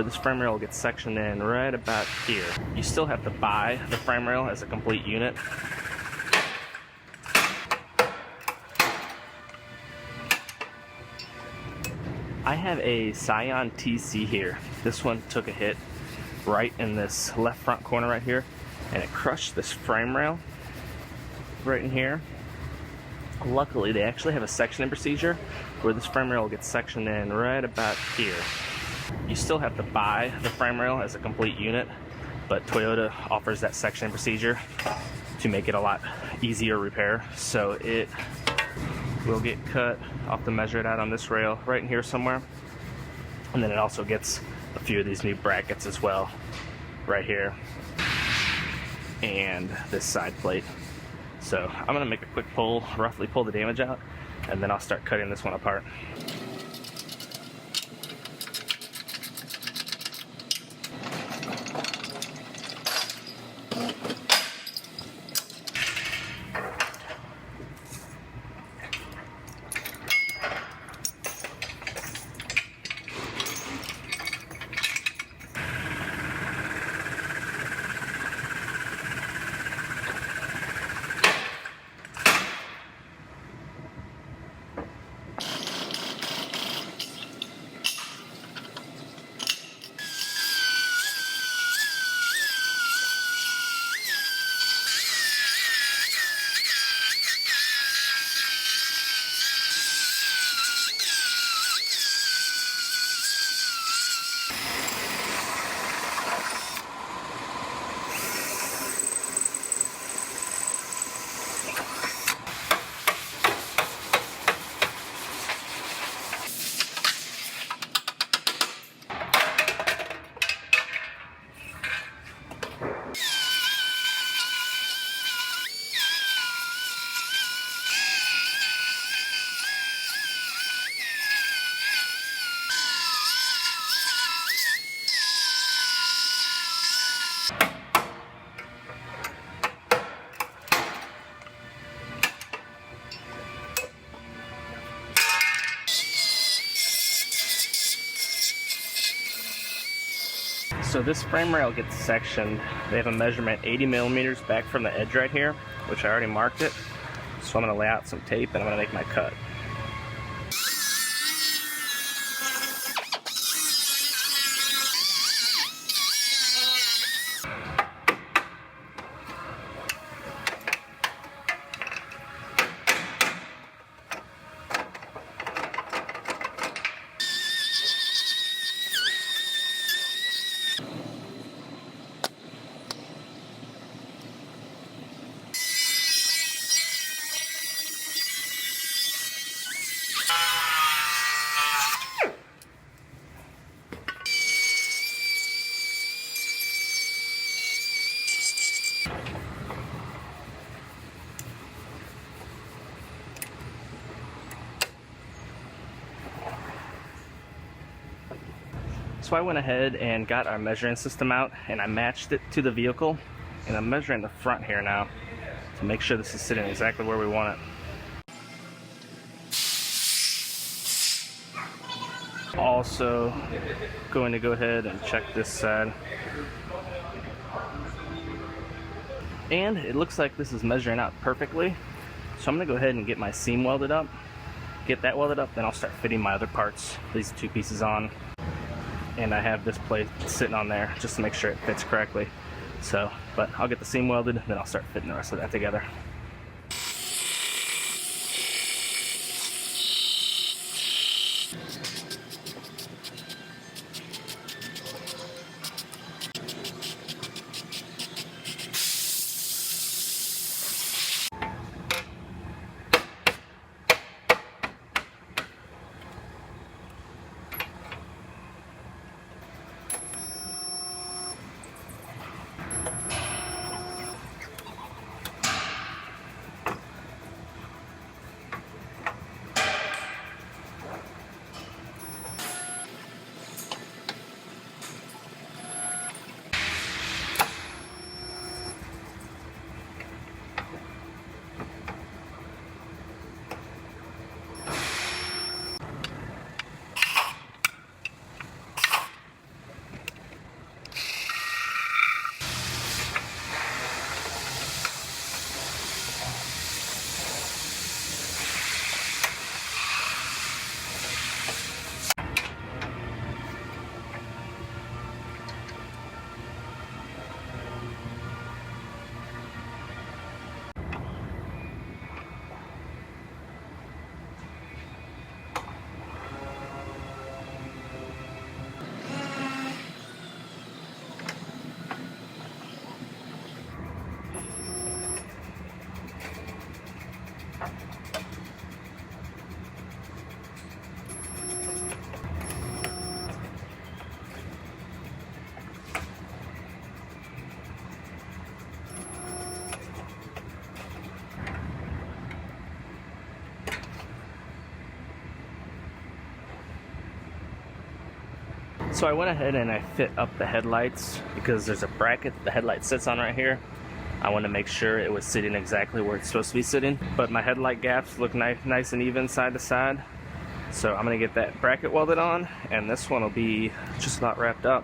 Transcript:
This frame rail gets sectioned in right about here. You still have to buy the frame rail as a complete unit. I have a Scion TC here. This one took a hit right in this left front corner right here, and it crushed this frame rail right in here. Luckily, they actually have a sectioning procedure where this frame rail gets sectioned in right about here. You still have to buy the frame rail as a complete unit, but Toyota offers that sectioning procedure to make it a lot easier repair. So it will get cut. I'll have to measure it out on this rail right in here somewhere. And then it also gets a few of these new brackets as well, right here, and this side plate. So I'm gonna make a quick pull, roughly pull the damage out, and then I'll start cutting this one apart. So this frame rail gets sectioned. They have a measurement 80 millimeters back from the edge right here, which I already marked it. So I'm gonna lay out some tape and I'm gonna make my cut. So I went ahead and got our measuring system out and I matched it to the vehicle, and I'm measuring the front here now to make sure this is sitting exactly where we want it. Also going to go ahead and check this side, and it looks like this is measuring out perfectly. So I'm gonna go ahead and get my seam welded up, get that welded up, then I'll start fitting my other parts, these two pieces on. And I have this plate sitting on there just to make sure it fits correctly. So, but I'll get the seam welded, then I'll start fitting the rest of that together. So I went ahead and I fit up the headlights because there's a bracket the headlight sits on right here. I want to make sure it was sitting exactly where it's supposed to be sitting. But my headlight gaps look nice and even side to side. So I'm going to get that bracket welded on, and this one will be just about wrapped up.